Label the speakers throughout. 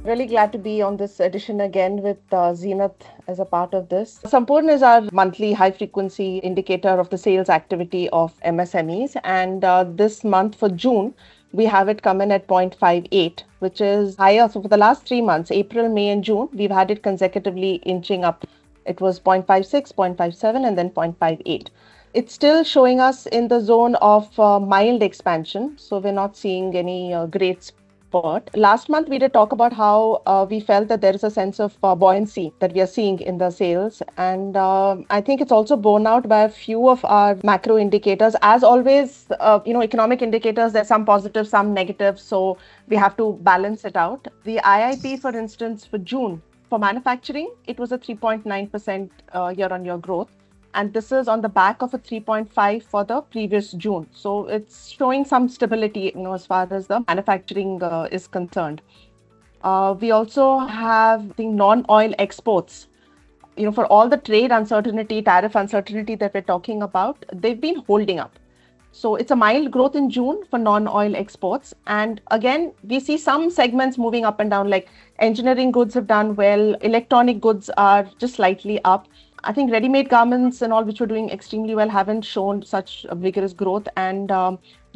Speaker 1: Really glad to be on this edition again with Zenith as a part of this. Sampurn is our monthly high frequency indicator of the sales activity of MSMEs. And this month for June, we have it come in at 0.58, which is higher. So for the last 3 months, April, May, and June, we've had it consecutively inching up. It was 0.56, 0.57, and then 0.58. It's still showing us in the zone of mild expansion. So we're not seeing any great spurt. Last month, we did talk about how we felt that there is a sense of buoyancy that we are seeing in the sales. And I think it's also borne out by a few of our macro indicators. As always, economic indicators, there's some positive, some negative. So we have to balance it out. The IIP, for instance, for June, for manufacturing, it was a 3.9% year-on-year growth. And this is on the back of a 3.5 for the previous June. So it's showing some stability, as far as the manufacturing is concerned. We also have the non-oil exports. For all the trade uncertainty, tariff uncertainty that we're talking about, they've been holding up. So it's a mild growth in June for non-oil exports. And again, we see some segments moving up and down, like engineering goods have done well, electronic goods are just slightly up. I think ready-made garments and all, which were doing extremely well, haven't shown such a vigorous growth. And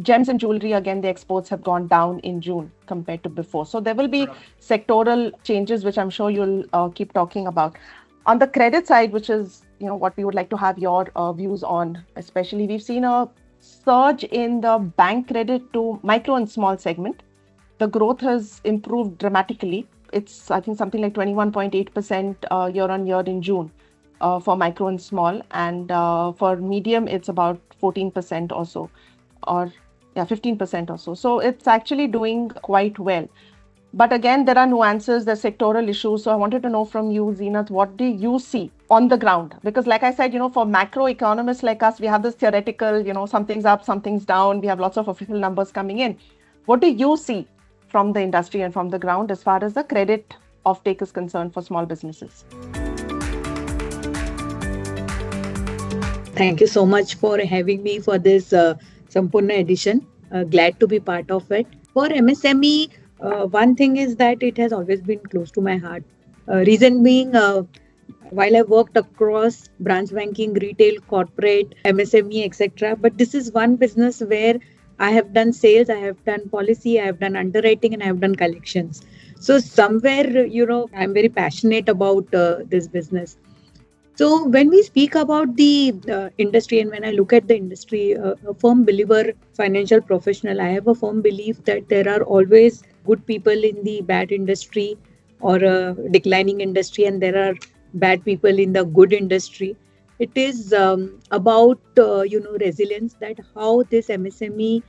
Speaker 1: gems and jewelry, again, the exports have gone down in June compared to before. So there will be sectoral changes, which I'm sure you'll keep talking about. On the credit side, which is what we would like to have your views on, especially, we've seen a surge in the bank credit to micro and small segment. The growth has improved dramatically. It's, I think, something like 21.8% year on year in June. For micro and small, and for medium it's about 14% or so, or 15% or so. So it's actually doing quite well. But again, there are nuances, there's sectoral issues. So I wanted to know from you, Zenith, what do you see on the ground? Because like I said, for macroeconomists like us, we have this theoretical, something's up, something's down. We have lots of official numbers coming in. What do you see from the industry and from the ground as far as the credit offtake is concerned for small businesses?
Speaker 2: Thank you so much for having me for this Sampurna edition. Glad to be part of it. For MSME, one thing is that it has always been close to my heart. Reason being, while I worked across branch banking, retail, corporate, MSME, etc., but this is one business where I have done sales, I have done policy, I have done underwriting, and I have done collections. So somewhere, I'm very passionate about this business. So when we speak about the industry, and when I look at the industry, a firm believer, financial professional, I have a firm belief that there are always good people in the bad industry or a declining industry, and there are bad people in the good industry. It is about resilience, that how this MSME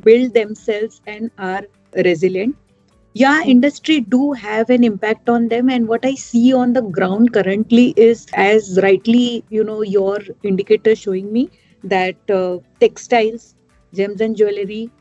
Speaker 2: build themselves and are resilient. Yeah, industry do have an impact on them, and what I see on the ground currently is, as rightly your indicator showing me, that textiles, gems and jewelry,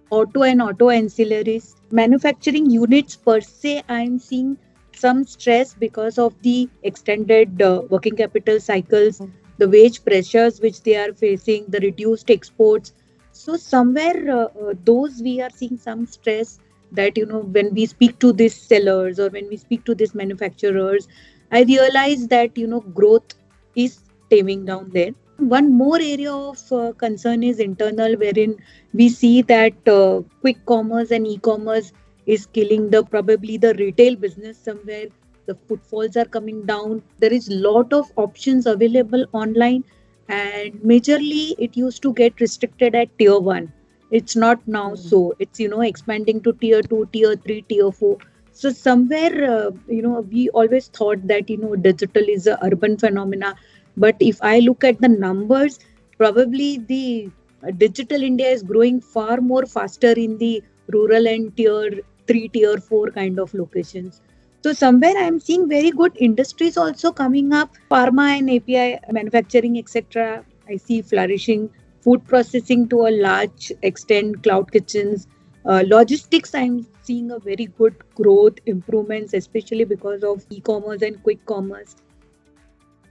Speaker 2: auto and auto ancillaries, manufacturing units per se, I am seeing some stress because of the extended working capital cycles, the wage pressures which they are facing, the reduced exports. So somewhere those we are seeing some stress, that when we speak to these sellers or when we speak to these manufacturers, I realize that growth is taming down there. One more area of concern is internal, wherein we see that quick commerce and e-commerce is killing probably the retail business somewhere. The footfalls are coming down. There is lot of options available online, and majorly it used to get restricted at tier 1. It's not now. So it's expanding to tier 2, tier 3, tier 4. So somewhere we always thought that digital is a urban phenomena, but if I look at the numbers, probably the digital India is growing far more faster in the rural and tier 3, tier 4 kind of locations. So somewhere I'm seeing very good industries also coming up, pharma and API manufacturing, etc. I see flourishing. Food processing to a large extent, cloud kitchens, logistics, I'm seeing a very good growth, improvements, especially because of e-commerce and quick commerce.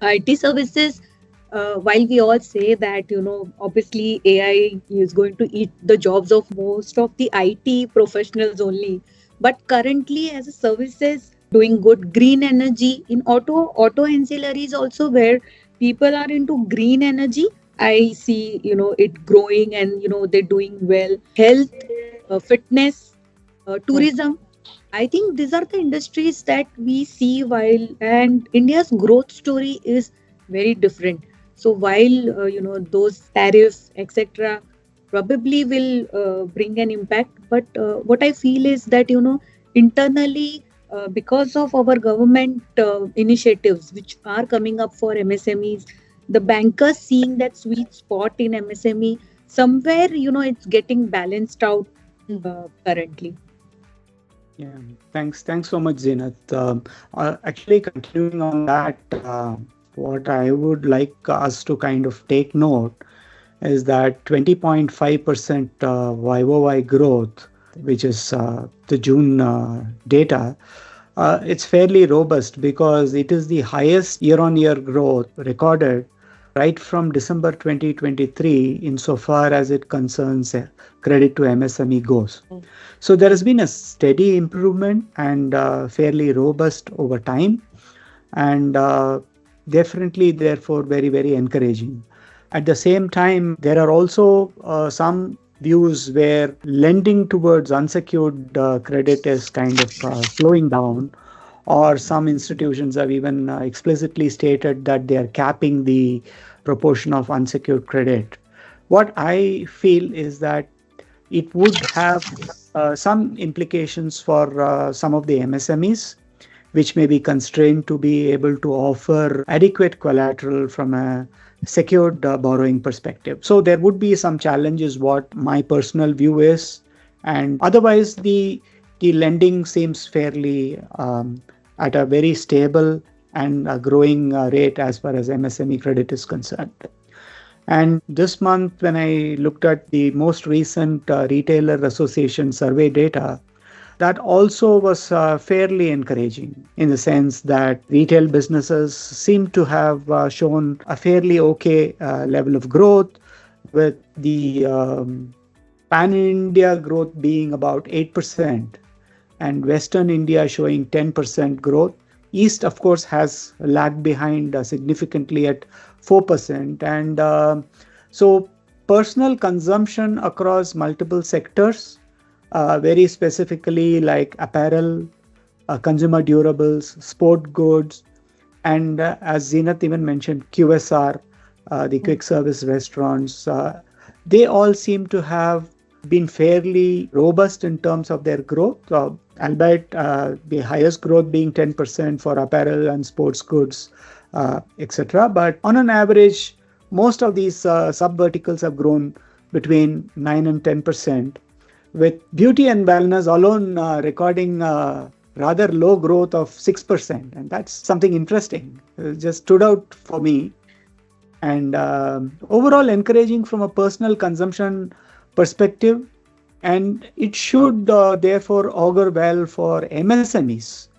Speaker 2: IT services, while we all say that, obviously AI is going to eat the jobs of most of the IT professionals only, But currently, as a services, doing good. Green energy in auto ancillaries also, where people are into green energy. I see, it growing, and they're doing well. Health, fitness,
Speaker 1: Hmm.
Speaker 2: tourism. I think these are the industries that we see, while and India's growth story is very different. So while those tariffs, etc., probably will bring an impact, but what I feel is that internally, because of our government initiatives which are coming up for MSMEs, the bankers seeing that sweet spot in MSME, somewhere it's getting balanced out currently.
Speaker 3: Yeah, thanks so much, Zenith. Actually, continuing on that, what I would like us to kind of take note is that 20.5% YOY growth, which is the June data, it's fairly robust because it is the highest year-on-year growth recorded right from December 2023 insofar as it concerns credit to MSME goes. So there has been a steady improvement and fairly robust over time, and definitely therefore very, very encouraging. At the same time, there are also some views where lending towards unsecured credit is kind of slowing down, or some institutions have even explicitly stated that they are capping the proportion of unsecured credit. What I feel is that it would have some implications for some of the MSMEs, which may be constrained to be able to offer adequate collateral from a secured borrowing perspective. So there would be some challenges, what my personal view is. And otherwise, the lending seems fairly at a very stable and a growing rate as far as MSME credit is concerned. And this month, when I looked at the most recent Retailer Association survey data, that also was fairly encouraging in the sense that retail businesses seem to have shown a fairly okay level of growth, with the pan-India growth being about 8% and Western India showing 10% growth. East, of course, has lagged behind significantly at 4%. And so personal consumption across multiple sectors, very specifically like apparel, consumer durables, sport goods, and as Zenith even mentioned, QSR, the quick service restaurants, they all seem to have been fairly robust in terms of their growth, albeit the highest growth being 10% for apparel and sports goods, etc. But on an average, most of these sub-verticals have grown between 9 and 10%, with beauty and wellness alone recording rather low growth of 6%. And that's something interesting. It just stood out for me. And overall encouraging from a personal consumption perspective. And it should therefore augur well for MSMEs,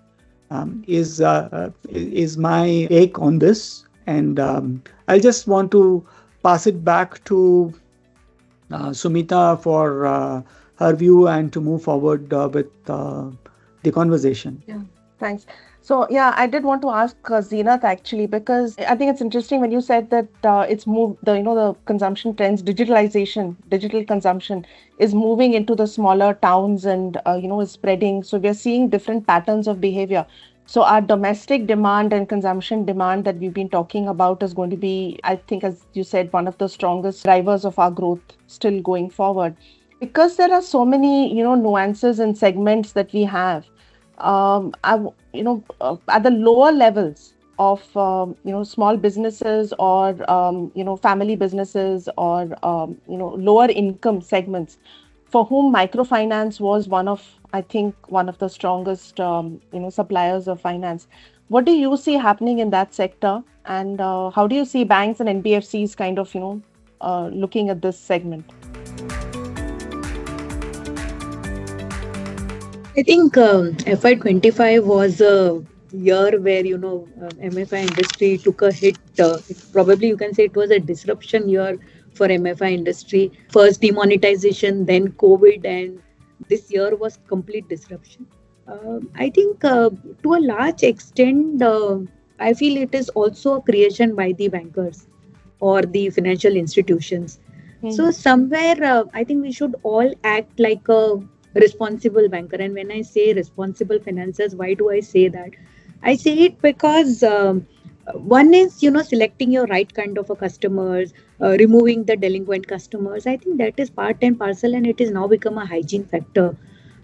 Speaker 3: is my take on this. And I just want to pass it back to Sumita for her view and to move forward with the conversation.
Speaker 1: Yeah, thanks. So yeah, I did want to ask Zeenath actually, because I think it's interesting when you said that it's moved, the consumption trends, digital consumption is moving into the smaller towns and is spreading. So we're seeing different patterns of behavior. So our domestic demand and consumption demand that we've been talking about is going to be, I think, as you said, one of the strongest drivers of our growth still going forward. Because there are so many, nuances and segments that we have. At the lower levels of small businesses or family businesses or lower income segments, for whom microfinance was one of the strongest suppliers of finance. What do you see happening in that sector, and how do you see banks and NBFCs kind of looking at this segment?
Speaker 2: I think FY25 was a year where MFI industry took a hit. Probably you can say it was a disruption year for MFI industry. First demonetization, then COVID, and this year was complete disruption. I think to a large extent, I feel it is also a creation by the bankers or the financial institutions. So somewhere, I think we should all act like a responsible banker. And when I say responsible financiers, why do I say that? I say it because one is, selecting your right kind of a customers, removing the delinquent customers. I think that is part and parcel, and it is now become a hygiene factor.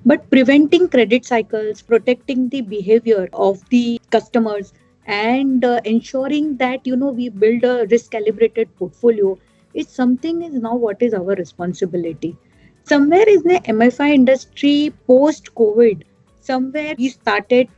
Speaker 2: But preventing credit cycles, protecting the behavior of the customers, and ensuring that we build a risk calibrated portfolio is something is now what is our responsibility. Somewhere in the MFI industry post COVID, somewhere we started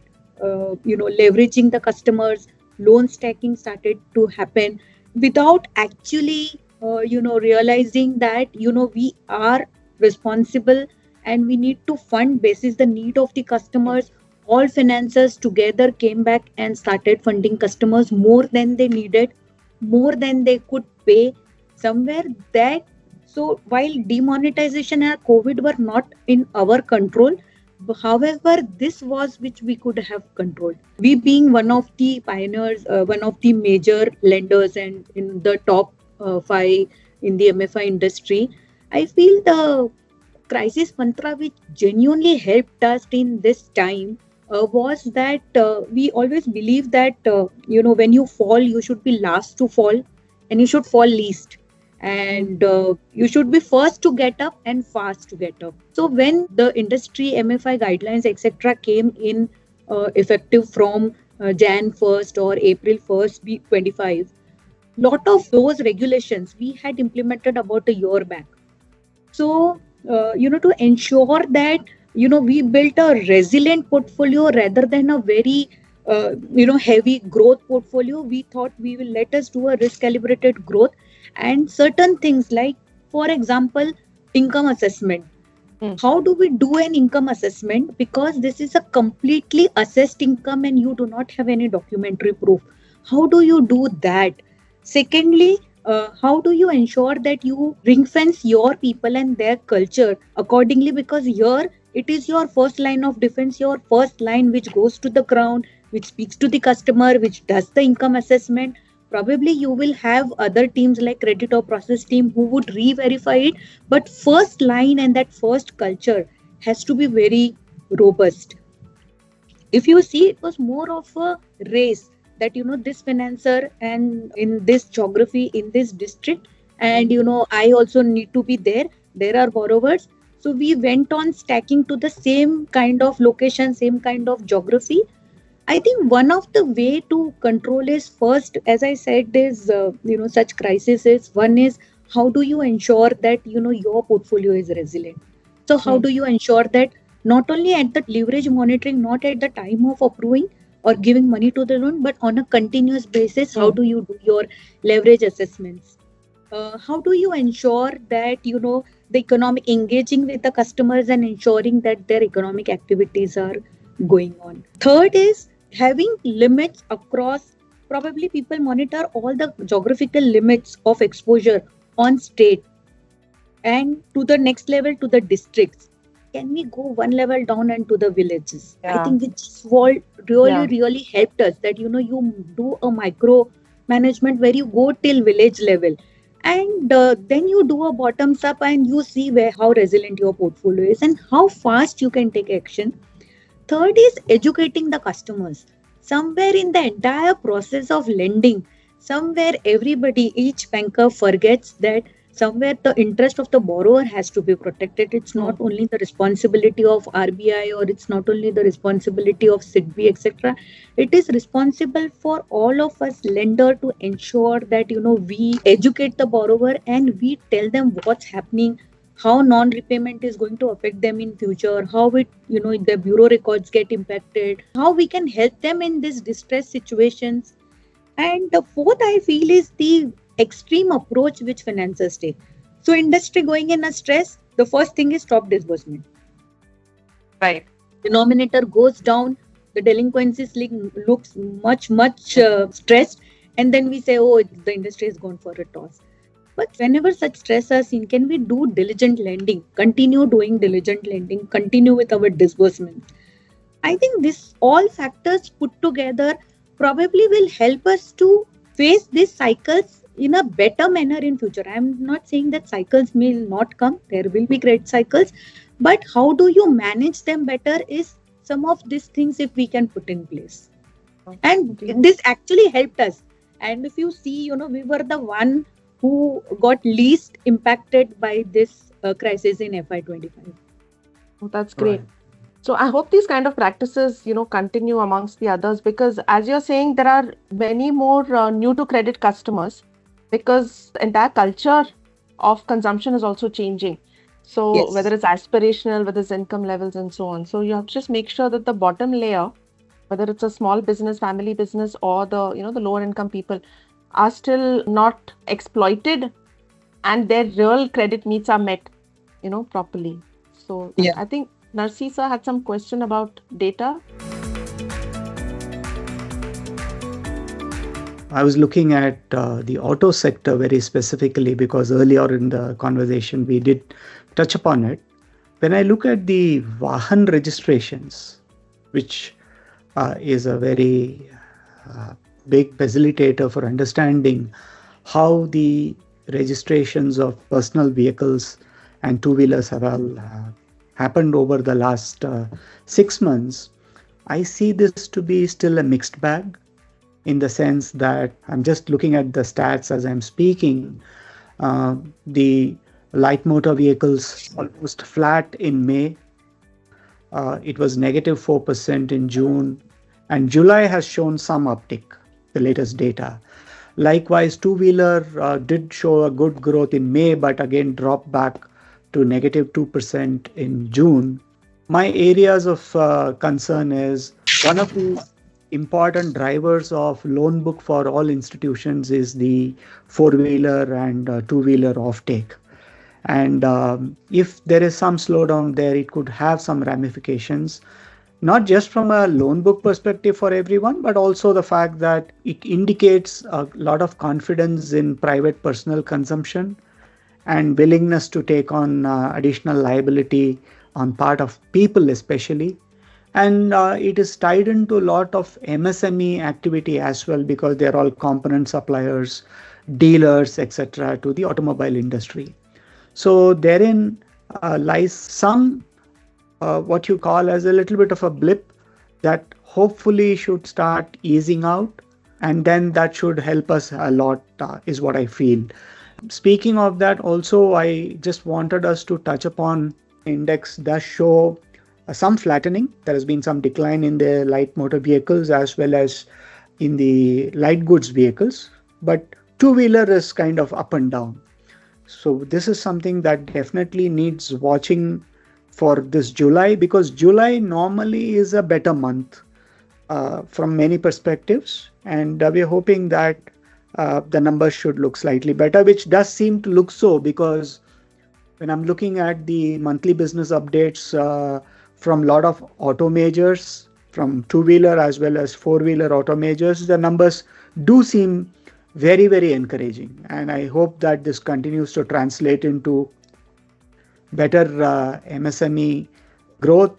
Speaker 2: leveraging the customers, loan stacking started to happen without actually realizing that we are responsible and we need to fund basis the need of the customers. All financiers together came back and started funding customers more than they needed, more than they could pay. Somewhere that, so while demonetization and COVID were not in our control, however, this was which we could have controlled. We being one of the pioneers, one of the major lenders and in the top five in the MFI industry, I feel the crisis mantra which genuinely helped us in this time was that we always believe that when you fall you should be last to fall and you should fall least, and you should be first to get up and fast to get up. So when the industry MFI guidelines etc came in effective from Jan 1st or April 1st 25, lot of those regulations we had implemented about a year back. So, to ensure that, we built a resilient portfolio rather than a very, heavy growth portfolio, we thought we will let us do a risk calibrated growth and certain things like, for example, income assessment. How do we do an income assessment? Because this is a completely assessed income and you do not have any documentary proof. How do you do that? Secondly, how do you ensure that you ring fence your people and their culture accordingly? Because here it is your first line of defense, your first line which goes to the ground, which speaks to the customer, which does the income assessment. Probably you will have other teams like credit or process team who would re-verify it. But first line and that first culture has to be very robust. If you see, it was more of a race that this financer and in this geography in this district, and I also need to be there are borrowers, so we went on stacking to the same kind of location, same kind of geography. I think one of the way to control is first, as I said, is such crisis is one is how do you ensure that your portfolio is resilient. So how do you ensure that not only at the leverage monitoring, not at the time of approving or giving money to the loan, but on a continuous basis, how do you do your leverage assessments? How do you ensure that, the economic engaging with the customers and ensuring that their economic activities are going on? Third is having limits across, probably people monitor all the geographical limits of exposure on state and to the next level to the districts. Can we go one level down and to the villages? I think it's what really helped us that, you do a micro management where you go till village level and then you do a bottoms up and you see how resilient your portfolio is and how fast you can take action. Third is educating the customers. Somewhere in the entire process of lending, somewhere everybody, each banker forgets that somewhere the interest of the borrower has to be protected. It's not only the responsibility of RBI or it's not only the responsibility of SIDBI, etc. It is responsible for all of us lender to ensure that, we educate the borrower and we tell them what's happening, how non-repayment is going to affect them in future, how it, the bureau records get impacted, how we can help them in these distress situations. And the fourth, I feel, is the extreme approach which financiers take. So industry going in a stress, the first thing is stop disbursement.
Speaker 1: Right.
Speaker 2: Denominator goes down, the delinquencies looks much stressed, and then we say, oh, the industry is gone for a toss. But whenever such stress are seen, can we do diligent lending, continue doing diligent lending, continue with our disbursements? I think this all factors put together probably will help us to face these cycles in a better manner in future. I'm not saying that cycles will not come. There will be great cycles, but how do you manage them better is some of these things if we can put in place. And this actually helped us. And if you see, we were the one who got least impacted by this crisis in FY25.
Speaker 1: That's great. So I hope these kind of practices, continue amongst the others, because as you're saying, there are many more new to credit customers, because the entire culture of consumption is also changing. So
Speaker 2: Yes.
Speaker 1: whether it's aspirational, whether it's income levels and so on. So you have to just make sure that the bottom layer, whether it's a small business, family business, or the lower income people, are still not exploited and their real credit needs are met, properly. So
Speaker 2: Yeah.
Speaker 1: I think Narcisa had some question about data.
Speaker 3: I was looking at the auto sector very specifically because earlier in the conversation we did touch upon it. When I look at the Vahan registrations, which is a very big facilitator for understanding how the registrations of personal vehicles and two-wheelers have all happened over the last 6 months, I see this to be still a mixed bag, in the sense that I'm just looking at the stats as I'm speaking. The light motor vehicles almost flat in May. It was negative 4% in June, and July has shown some uptick, the latest data. Likewise, two-wheeler did show a good growth in May, but again dropped back to negative 2% in June. My areas of concern is one of the important drivers of loan book for all institutions is the four-wheeler and two-wheeler offtake. And if there is some slowdown there, it could have some ramifications, not just from a loan book perspective for everyone, but also the fact that it indicates a lot of confidence in private personal consumption and willingness to take on additional liability on part of people especially. And it is tied into a lot of MSME activity as well, because they're all component suppliers, dealers, etc. to the automobile industry. So therein lies some what you call as a little bit of a blip that hopefully should start easing out, and then that should help us a lot, is what I feel. Speaking of that, also I just wanted us to touch upon index does show some flattening. There has been some decline in the light motor vehicles as well as in the light goods vehicles, but two-wheeler is kind of up and down. So this is something that definitely needs watching for this July, because July normally is a better month from many perspectives, and we're hoping that the numbers should look slightly better, which does seem to look so, because when I'm looking at the monthly business updates from a lot of auto majors, from two-wheeler as well as four-wheeler auto majors, the numbers do seem very, very encouraging. And I hope that this continues to translate into better MSME growth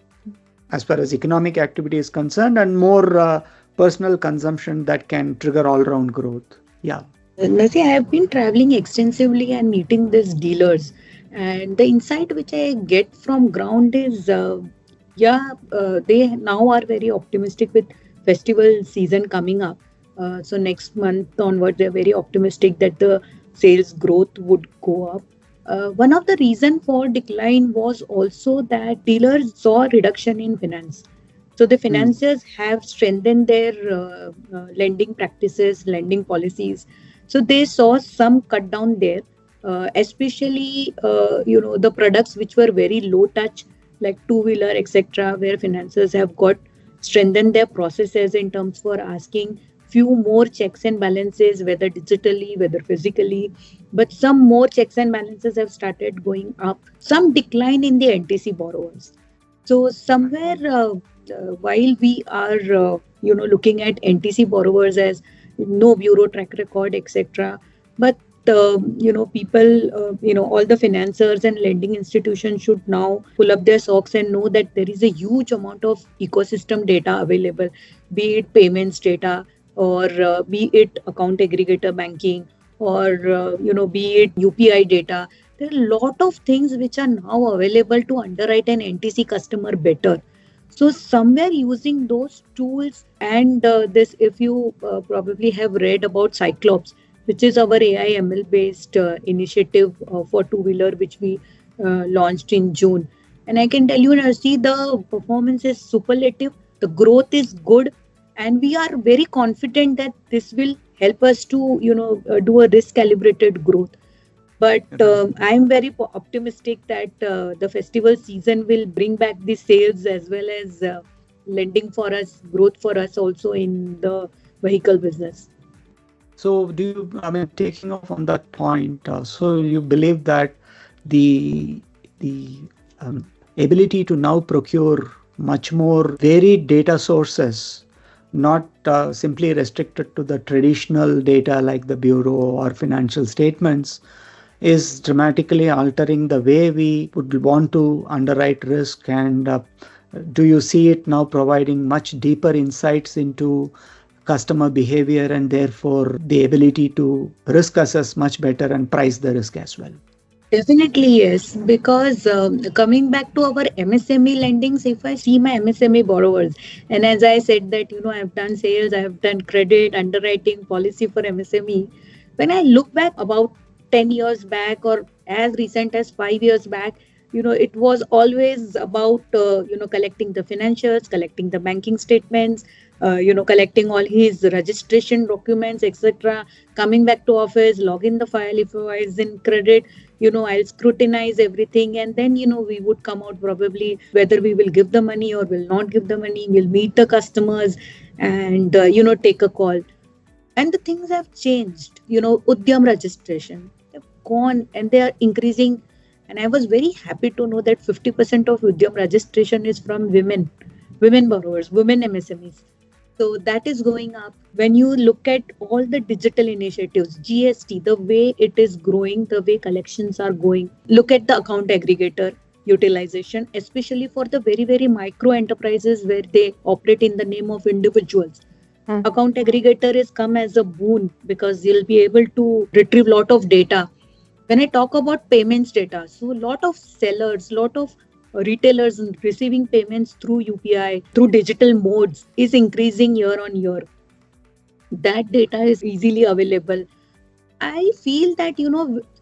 Speaker 3: as far as economic activity is concerned, and more personal consumption that can trigger all-round growth. Yeah.
Speaker 2: Nasi, I have been traveling extensively and meeting these dealers, and the insight which I get from ground is, they now are very optimistic with festival season coming up. So next month onward, they're very optimistic that the sales growth would go up. One of the reason for decline was also that dealers saw a reduction in finance. So the financiers have strengthened their lending practices, lending policies. So they saw some cut down there, especially the products which were very low touch, like two-wheeler, etc., where financiers have got strengthened their processes in terms for asking few more checks and balances, whether digitally, whether physically, but some more checks and balances have started going up. Some decline in the NTC borrowers. So somewhere while we are looking at NTC borrowers as no bureau track record, etc., but people, all the financiers and lending institutions should now pull up their socks and know that there is a huge amount of ecosystem data available, be it payments data or be it account aggregator banking or be it UPI data. There are a lot of things which are now available to underwrite an NTC customer better. So somewhere using those tools and this, if you probably have read about Cyclops, which is our AI ML based initiative for two-wheeler, which we launched in June. And I can tell you, Narsi, the performance is superlative, the growth is good, and we are very confident that this will help us to, do a risk calibrated growth. But I'm very optimistic that the festival season will bring back the sales as well as lending for us, growth for us also in the vehicle business.
Speaker 3: So taking off on that point, so you believe that the ability to now procure much more varied data sources, not simply restricted to the traditional data like the bureau or financial statements, is dramatically altering the way we would want to underwrite risk? And do you see it now providing much deeper insights into customer behavior and therefore the ability to risk assess much better and price the risk as well?
Speaker 2: Definitely yes, because coming back to our MSME lendings, if I see my MSME borrowers, and as I said that, I've done sales, I've done credit, underwriting, policy for MSME. When I look back about 10 years back or as recent as 5 years back, it was always about, collecting the financials, collecting the banking statements, collecting all his registration documents, etc. Coming back to office, log in the file if I was in credit, I'll scrutinize everything. And then, we would come out probably whether we will give the money or will not give the money. We'll meet the customers and, take a call. And the things have changed, Udyam registration have gone and they are increasing. And I was very happy to know that 50% of Udyam registration is from women borrowers, women MSMEs. So that is going up. When you look at all the digital initiatives, GST, the way it is growing, the way collections are going, look at the account aggregator utilization, especially for the very, very micro enterprises where they operate in the name of individuals. Account aggregator is come as a boon because you'll be able to retrieve a lot of data. When I talk about payments data, so a lot of sellers, lot of retailers receiving payments through UPI, through digital modes is increasing year on year. That data is easily available. I feel that,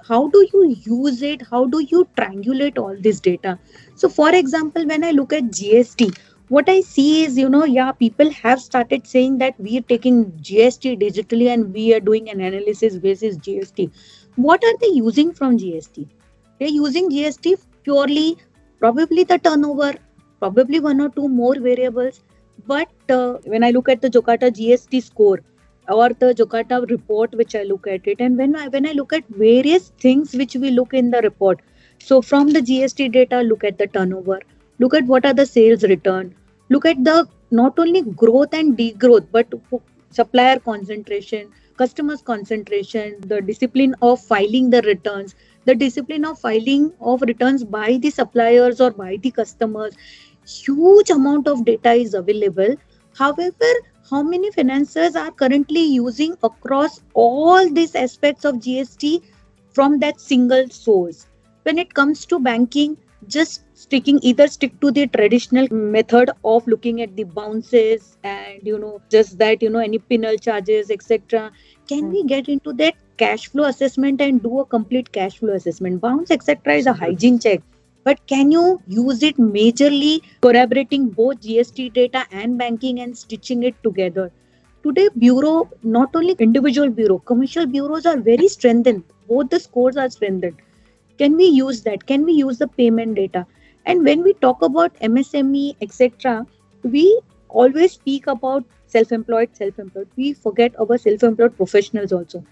Speaker 2: how do you use it? How do you triangulate all this data? So for example, when I look at GST, what I see is, people have started saying that we are taking GST digitally and we are doing an analysis basis GST. What are they using from GST? They're using GST purely, probably the turnover, probably one or two more variables. But when I look at the Jokata GST score or the Jokata report, which I look at it, and when I look at various things which we look in the report, so from the GST data, look at the turnover, look at what are the sales return, look at the not only growth and degrowth, but supplier concentration, customers concentration, the discipline of filing the returns, the discipline of filing of returns by the suppliers or by the customers. Huge amount of data is available. However, how many financiers are currently using across all these aspects of GST from that single source? When it comes to banking, just stick to the traditional method of looking at the bounces and just that any penal charges, etc. Can we get into that cash flow assessment and do a complete cash flow assessment? Bounce, etc. is a hygiene check, but can you use it majorly corroborating both GST data and banking and stitching it together? Today, bureau, not only individual bureau, commercial bureaus are very strengthened. Both the scores are strengthened. Can we use that? Can we use the payment data? And when we talk about MSME, etc., we always speak about self-employed. We forget our self-employed professionals also.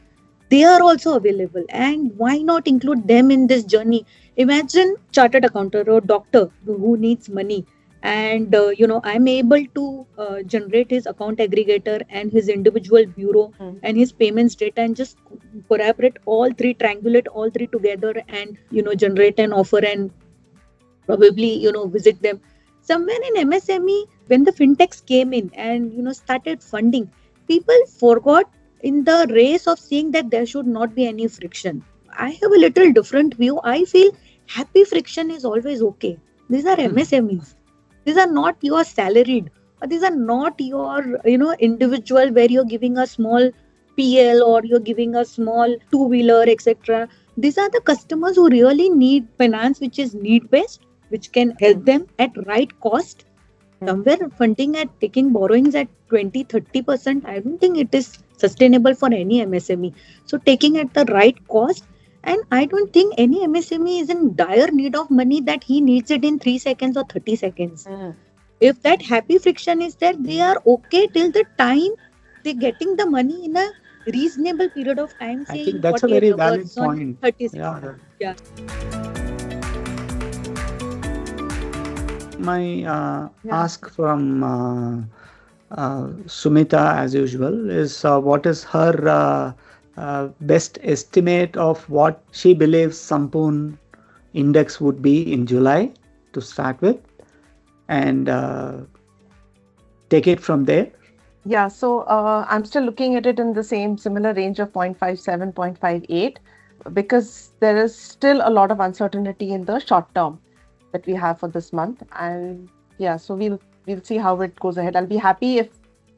Speaker 2: They are also available. And why not include them in this journey? Imagine chartered accountant or doctor who needs money and I'm able to generate his account aggregator and his individual bureau and his payments data, and just collaborate all three, triangulate all three together, and generate an offer and probably visit them. Somewhere in MSME, when the fintechs came in and started funding, people forgot in the race of seeing that there should not be any friction. I have a little different view. I feel happy friction is always okay. These are MSMEs. These are not your salaried, or these are not your individual where you're giving a small PL or you're giving a small two-wheeler, etc. These are the customers who really need finance, which is need-based, which can help them at right cost. Somewhere funding at taking borrowings at 20-30%, I don't think it is sustainable for any MSME. So taking at the right cost, and I don't think any MSME is in dire need of money that he needs it in 3 seconds or 30 seconds. If that happy friction is there, they are okay till the time they're getting the money in a reasonable period of time.
Speaker 3: I think that's a very valid point.
Speaker 2: 30 seconds. Yeah.
Speaker 3: My ask from Sumita, as usual, is what is her best estimate of what she believes Sampoorna index would be in July to start with, and take it from there.
Speaker 1: Yeah, so I'm still looking at it in the similar range of 0.57, 0.58, because there is still a lot of uncertainty in the short term that we have for this month. And yeah, so we'll see how it goes ahead. I'll be happy if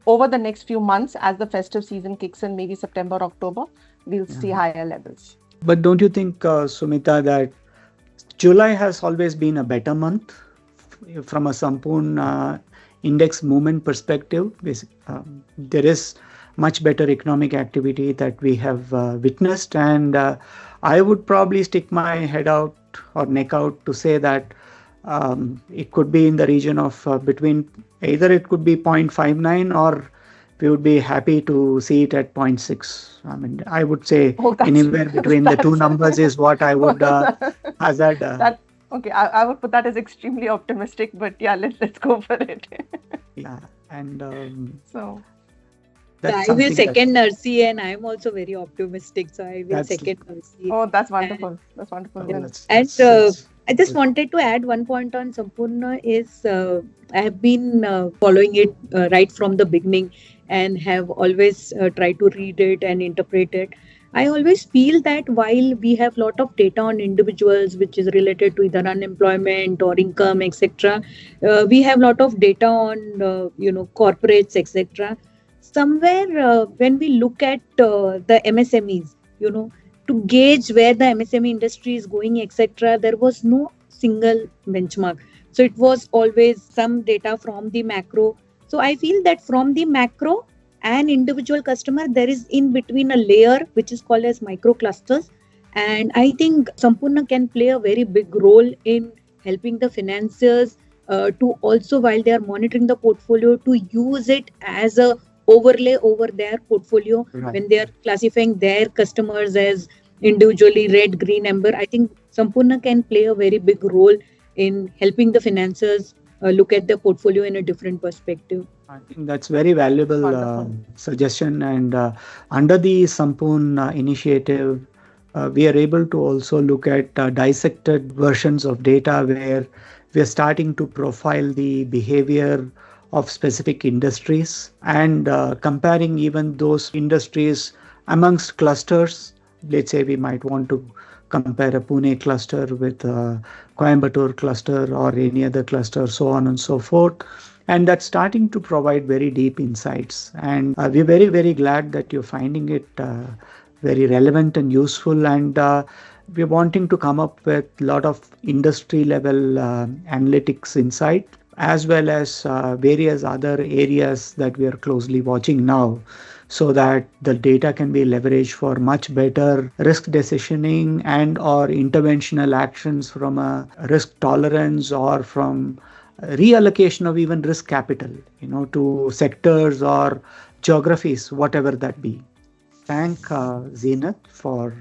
Speaker 1: over the next few months, as the festive season kicks in, maybe September, October, we'll see higher levels.
Speaker 3: But don't you think, Sumita, that July has always been a better month from a Sampoorna index movement perspective? There is much better economic activity that we have witnessed, and I would probably stick my head out or neck out to say that it could be in the region of between, either it could be 0.59 or we would be happy to see it at 0.6. I mean, I would say anywhere between the two numbers is what I would hazard.
Speaker 1: Okay, I would put that as extremely optimistic, but yeah, let's go for it.
Speaker 3: Yeah, and
Speaker 1: so
Speaker 2: I will second Nursi, and I'm also very optimistic, so I will second Nursi.
Speaker 1: Oh, that's wonderful. That's wonderful.
Speaker 2: I just wanted to add one point on Sampoorna is I have been following it right from the beginning and have always tried to read it and interpret it. I always feel that while we have a lot of data on individuals, which is related to either unemployment or income, etc., we have a lot of data on corporates, etc. Somewhere when we look at the MSMEs, to gauge where the MSME industry is going, etc., there was no single benchmark. So it was always some data from the macro. So I feel that from the macro and individual customer, there is in between a layer which is called as micro clusters. And I think Sampoorna can play a very big role in helping the financiers to also, while they are monitoring the portfolio, to use it as a overlay over their portfolio when they are classifying their customers as individually red, green, amber. I think Sampoorna can play a very big role in helping the financiers look at their portfolio in a different perspective.
Speaker 3: I think that's very valuable suggestion, and under the Sampoorna initiative, we are able to also look at dissected versions of data where we are starting to profile the behavior of specific industries and comparing even those industries amongst clusters. Let's say we might want to compare a Pune cluster with a Coimbatore cluster or any other cluster, so on and so forth. And that's starting to provide very deep insights. And we're very, very glad that you're finding it very relevant and useful. And we're wanting to come up with a lot of industry level analytics insight, as well as various other areas that we are closely watching now, so that the data can be leveraged for much better risk decisioning and or interventional actions from a risk tolerance or from reallocation of even risk capital, to sectors or geographies, whatever that be. Thank Zeenat for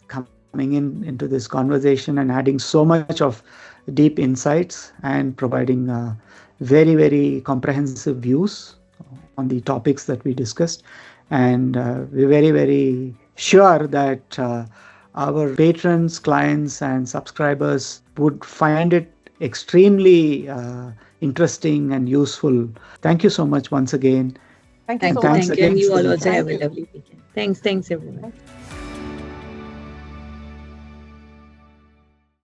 Speaker 3: coming into this conversation and adding so much of deep insights and providing very, very comprehensive views on the topics that we discussed. And we're very, very sure that our patrons, clients, and subscribers would find it extremely interesting and useful. Thank you so much once again.
Speaker 1: Thank you
Speaker 2: Thank
Speaker 1: so
Speaker 2: you.
Speaker 1: much.
Speaker 2: Thank you. And you all also
Speaker 1: Thank
Speaker 2: have a
Speaker 1: you.
Speaker 2: lovely weekend. Thanks. Thanks, everyone.